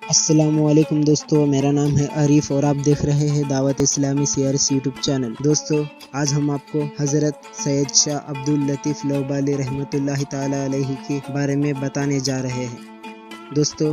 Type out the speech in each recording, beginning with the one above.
السلام علیکم دوستو، میرا نام ہے عریف اور آپ دیکھ رہے ہیں دعوت اسلامی CRS یوٹیوب چینل۔ دوستو، آج ہم آپ کو حضرت سید شاہ عبداللطیف لوبالی رحمۃ اللہ تعالی علیہ کے بارے میں بتانے جا رہے ہیں۔ دوستو،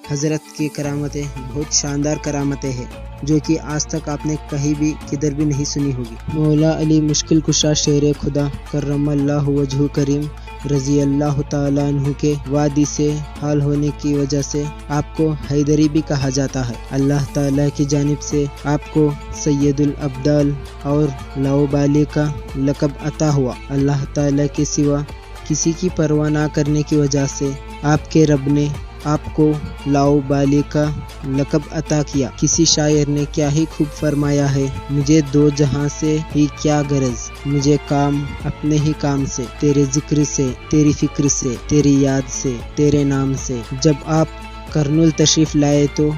حضرت کی کرامتیں بہت شاندار کرامتیں ہیں جو کہ آج تک آپ نے کہیں بھی کدھر بھی نہیں سنی ہوگی۔ مولا علی مشکل کشا شیر خدا کرم اللہ وجہ کریم رضی اللہ تعالیٰ عنہ کے وادی سے حال ہونے کی وجہ سے آپ کو حیدری بھی کہا جاتا ہے۔ اللہ تعالیٰ کی جانب سے آپ کو سید الابدال اور لاؤبالی کا لقب عطا ہوا۔ اللہ تعالیٰ کے سوا کسی کی پرواہ نہ کرنے کی وجہ سے آپ کے رب نے آپ کو لاؤبالی کا لقب عطا کیا۔ کسی شاعر نے کیا ہی خوب فرمایا ہے، مجھے دو جہاں سے ہی کیا غرض، مجھے کام اپنے ہی کام سے، تیرے ذکر سے، تیری فکر سے، تیری یاد سے، تیرے نام سے۔ جب آپ کرنول تشریف لائے تو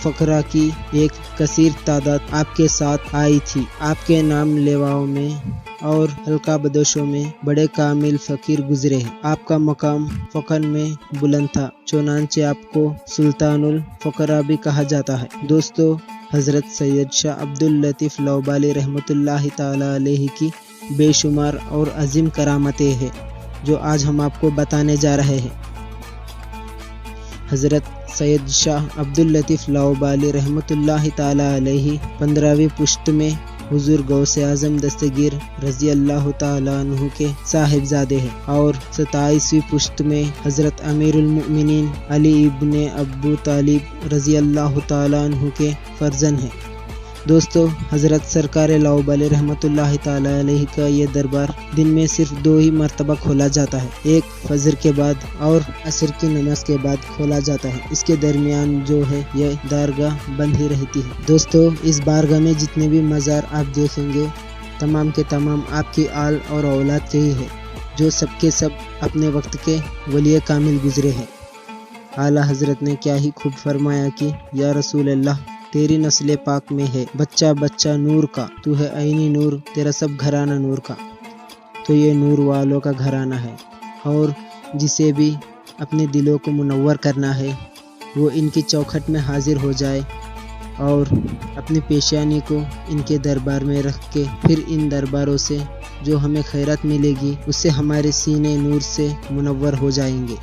فقراء کی ایک کثیر تعداد آپ کے ساتھ آئی تھی۔ آپ کے نام لیواؤں میں اور حلقہ بدوشوں میں بڑے کامل فقیر گزرے ہیں۔ آپ کا مقام فقر میں بلند تھا، چنانچہ آپ کو سلطان الفقراء بھی کہا جاتا ہے۔ دوستو، حضرت سید شاہ عبداللطیف لوبالی رحمۃ اللہ تعالی علیہ کی بے شمار اور عظیم کرامتیں ہیں جو آج ہم آپ کو بتانے جا رہے ہیں۔ حضرت سید شاہ عبداللطیف لوبالی رحمۃ اللہ تعالی علیہ 15ویں پشت میں حضور غوث اعظم دستگیر رضی اللہ تعالیٰ عنہ کے صاحبزادے ہیں اور 27ویں پشت میں حضرت امیر المؤمنین علی ابن ابو طالب رضی اللہ تعالیٰ عنہ کے فرزند ہیں۔ دوستو، حضرت سرکار لاؤبالی رحمۃ اللہ تعالی علیہ کا یہ دربار دن میں صرف 2 ہی مرتبہ کھولا جاتا ہے، ایک فجر کے بعد اور عصر کی نماز کے بعد کھولا جاتا ہے۔ اس کے درمیان جو ہے یہ دارگاہ بند ہی رہتی ہے۔ دوستو، اس بارگاہ میں جتنے بھی مزار آپ دیکھیں گے تمام کے تمام آپ کی آل اور اولاد کے ہی ہے، جو سب کے سب اپنے وقت کے ولی کامل گزرے ہیں۔ اعلیٰ حضرت نے کیا ہی خوب فرمایا کہ یا رسول اللہ، تیری نسل پاک میں ہے بچہ بچہ نور کا، تو ہے عینی نور، تیرا سب گھرانہ نور کا۔ تو یہ نور والوں کا گھرانہ ہے، اور جسے بھی اپنے دلوں کو منور کرنا ہے وہ ان کی چوکھٹ میں حاضر ہو جائے اور اپنی پیشانی کو ان کے دربار میں رکھ کے پھر ان درباروں سے جو ہمیں خیرات ملے گی اس سے ہمارے سینے نور سے منور ہو جائیں گے۔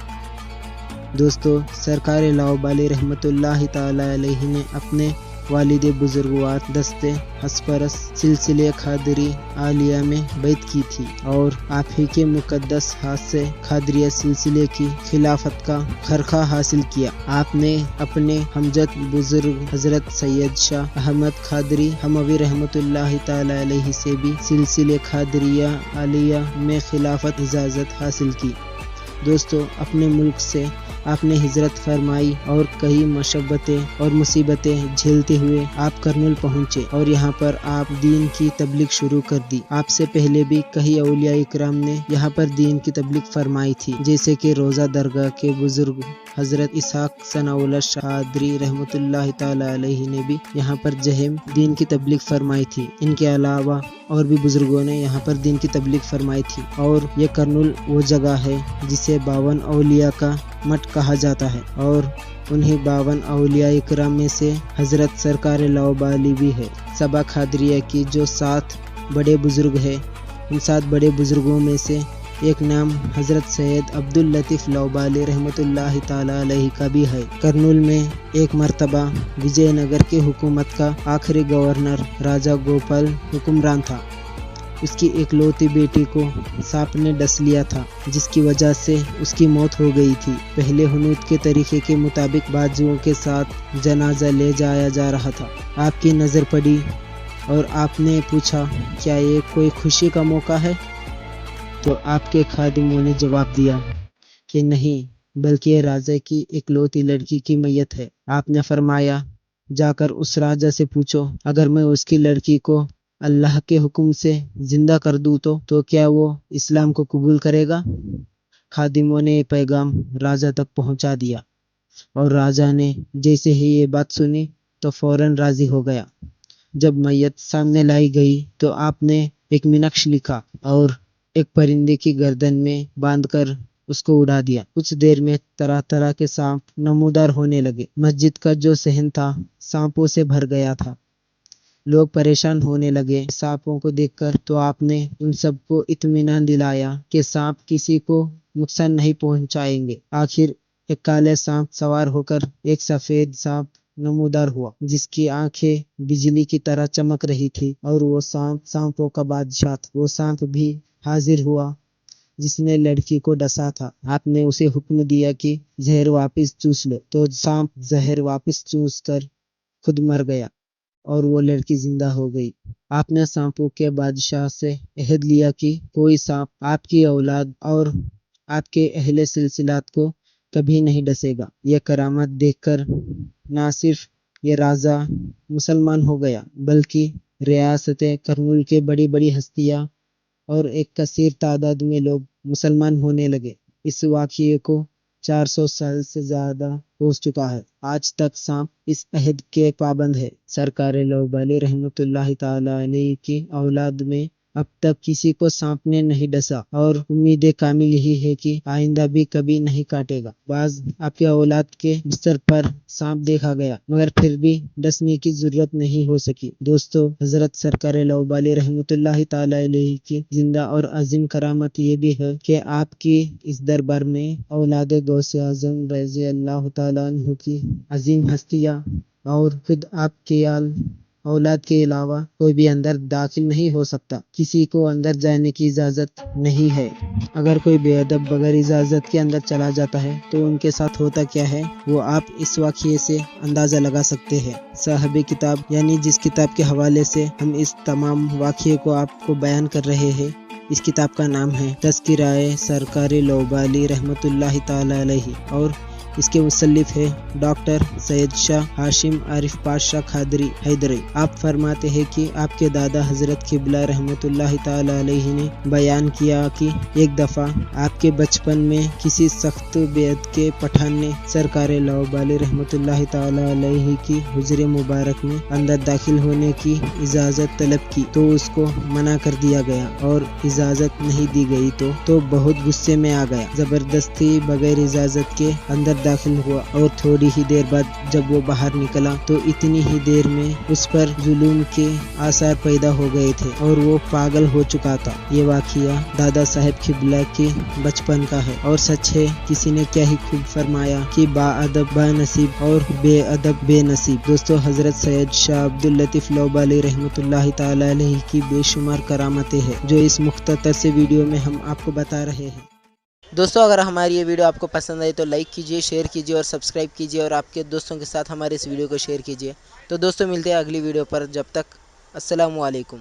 دوستو، سرکار لاؤبالی رحمۃ اللہ تعالی علیہ نے اپنے والد بزرگوار دستے ہسپرس سلسلے قادری عالیہ میں بیعت کی تھی اور آپ ہی کے مقدس ہاتھ سے قادریہ سلسلے کی خلافت کا خرقہ حاصل کیا۔ آپ نے اپنے ہمجد بزرگ حضرت سید شاہ احمد قادری ہموی رحمۃ اللہ تعالی علیہ سے بھی سلسلے قادریہ عالیہ میں خلافت اجازت حاصل کی۔ دوستو، اپنے ملک سے آپ نے ہجرت فرمائی اور کئی مصیبتیں اور مصیبتیں جھیلتے ہوئے آپ کرنول پہنچے اور یہاں پر آپ دین کی تبلیغ شروع کر دی۔ آپ سے پہلے بھی کئی اولیاء اکرام نے یہاں پر دین کی تبلیغ فرمائی تھی، جیسے کہ روزہ درگاہ کے بزرگ حضرت اسحاق ثناء اللہ قادری رحمۃ اللہ تعالی علیہ نے بھی یہاں پر جہم دین کی تبلیغ فرمائی تھی۔ ان کے علاوہ اور بھی بزرگوں نے یہاں پر دین کی تبلیغ فرمائی تھی، اور یہ کرنول وہ جگہ ہے جسے 52 اولیاء کا مٹ کہا جاتا ہے، اور انہی 52 اولیاء اکرام میں سے حضرت سرکار لاؤبالی بھی ہے۔ سبا قادریہ کی جو 7 بڑے بزرگ ہیں، ان 7 بڑے بزرگوں میں سے ایک نام حضرت سید عبداللطیف لوبالی رحمۃ اللہ تعالی علیہ کا بھی ہے۔ کرنول میں ایک مرتبہ وجے نگر کی حکومت کا آخری گورنر راجہ گوپال حکمران تھا۔ اس کی اکلوتی بیٹی کو سانپ نے ڈس لیا تھا، جس کی وجہ سے اس کی موت ہو گئی تھی۔ پہلے حنوط کے طریقے کے مطابق بازوؤں کے ساتھ جنازہ لے جایا جا رہا تھا۔ آپ کی نظر پڑی اور آپ نے پوچھا، کیا یہ کوئی خوشی کا موقع ہے؟ تو آپ کے خادموں نے جواب دیا کہ نہیں، بلکہ یہ راجہ کی اکلوتی لڑکی کی میت ہے۔ آپ نے فرمایا، جا کر اس راجہ سے پوچھو، اگر میں اس کی لڑکی کو اللہ کے حکم سے زندہ کر دوں تو کیا وہ اسلام کو قبول کرے گا؟ خادموں نے یہ پیغام راجہ تک پہنچا دیا، اور راجہ نے جیسے ہی یہ بات سنی تو فوراً راضی ہو گیا۔ جب میت سامنے لائی گئی تو آپ نے ایک مینکش لکھا اور ایک پرندے کی گردن میں باندھ کر اس کو اڑا دیا۔ کچھ دیر میں طرح طرح کے سانپ نمودار ہونے لگے۔ مسجد کا جو صحن تھا سانپوں سے بھر گیا تھا۔ لوگ پریشان ہونے لگے سانپوں کو دیکھ کر، تو آپ نے ان سب کو اطمینان دلایا کہ سانپ کسی کو نقصان نہیں پہنچائیں گے۔ آخر ایک کالے سانپ سوار ہو کر ایک سفید سانپ نمودار ہوا، جس کی آنکھیں بجلی کی طرح چمک رہی تھی، اور وہ سانپ سانپوں کا بادشاہ تھا۔ وہ سانپ بھی حاضر ہوا جس نے لڑکی کو ڈسا تھا۔ آپ نے اسے حکم دیا کہ زہر واپس چوس لو، تو سانپ زہر واپس چوس کر خود مر گیا اور وہ لڑکی زندہ ہو گئی۔ آپ نے سانپوں کے بادشاہ سے عہد لیا کہ کوئی سانپ آپ کی اولاد اور آپ کے اہل سلسلات کو کبھی نہیں ڈسے گا۔ یہ کرامت دیکھ کر نہ صرف یہ راجا مسلمان ہو گیا، بلکہ ریاست کرنول کے بڑی بڑی ہستیاں اور ایک کثیر تعداد میں لوگ مسلمان ہونے لگے۔ اس واقعے کو 400 سال سے زیادہ ہو چکا ہے۔ آج تک سانپ اس عہد کے پابند ہے۔ سرکار لوبالی رحمۃ اللہ تعالی علیہ کی اولاد میں اب تک کسی کو سانپ نے نہیں ڈسا، اور امید کامل یہی ہے کہ آئندہ بھی کبھی نہیں کاٹے گا۔ بعض آپ کی اولاد کے بستر پر سانپ دیکھا گیا، مگر پھر بھی ڈسنے کی ضرورت نہیں ہو سکی۔ دوستو، حضرت سرکار لوبالی رحمۃ اللہ تعالی علیہ کی زندہ اور عظیم کرامت یہ بھی ہے کہ آپ کی اس دربار میں اولاد غوث اعظم رضی اللہ تعالیٰ عنہ کی عظیم ہستیاں اور خود آپ کے اولاد کے علاوہ کوئی بھی اندر داخل نہیں ہو سکتا۔ کسی کو اندر جانے کی اجازت نہیں ہے۔ اگر کوئی بے ادب بغیر اجازت کے اندر چلا جاتا ہے تو ان کے ساتھ ہوتا کیا ہے، وہ آپ اس واقعے سے اندازہ لگا سکتے ہیں۔ صاحب کتاب یعنی جس کتاب کے حوالے سے ہم اس تمام واقعے کو آپ کو بیان کر رہے ہیں، اس کتاب کا نام ہے تذکرہ سرکار لوبالی رحمۃ اللہ تعالی علیہ، اور اس کے مصنف ہے ڈاکٹر سید شاہ ہاشم عارف پاشا قادری حیدری۔ آپ فرماتے ہیں کہ آپ کے دادا حضرت قبلہ رحمۃ اللہ تعالی علیہ نے بیان کیا کہ ایک دفعہ آپ کے بچپن میں کسی سخت بیعت کے پٹھان نے سرکار لوبالی رحمۃ اللہ تعالی علیہ کی حجر مبارک میں اندر داخل ہونے کی اجازت طلب کی، تو اس کو منع کر دیا گیا اور اجازت نہیں دی گئی تو بہت غصے میں آ گیا، زبردستی بغیر اجازت کے اندر داخل ہوا، اور تھوڑی ہی دیر بعد جب وہ باہر نکلا تو اتنی ہی دیر میں اس پر ظلم کے آثار پیدا ہو گئے تھے اور وہ پاگل ہو چکا تھا۔ یہ واقعہ دادا صاحب قبلہ کے بچپن کا ہے، اور سچ ہے، کسی نے کیا ہی خوب فرمایا کہ با ادب با نصیب اور بے ادب بے نصیب۔ دوستو، حضرت سید شاہ عبداللطیف لوبالی رحمۃ اللہ تعالی علیہ کی بے شمار کرامتیں ہیں جو اس مختصر سے ویڈیو میں ہم آپ کو بتا رہے ہیں۔ دوستو، اگر ہماری یہ ویڈیو آپ کو پسند آئی تو لائک کیجئے، شیئر کیجئے اور سبسکرائب کیجئے، اور آپ کے دوستوں کے ساتھ ہمارے اس ویڈیو کو شیئر کیجئے۔ تو دوستو، ملتے ہیں اگلی ویڈیو پر، جب تک السلام علیکم۔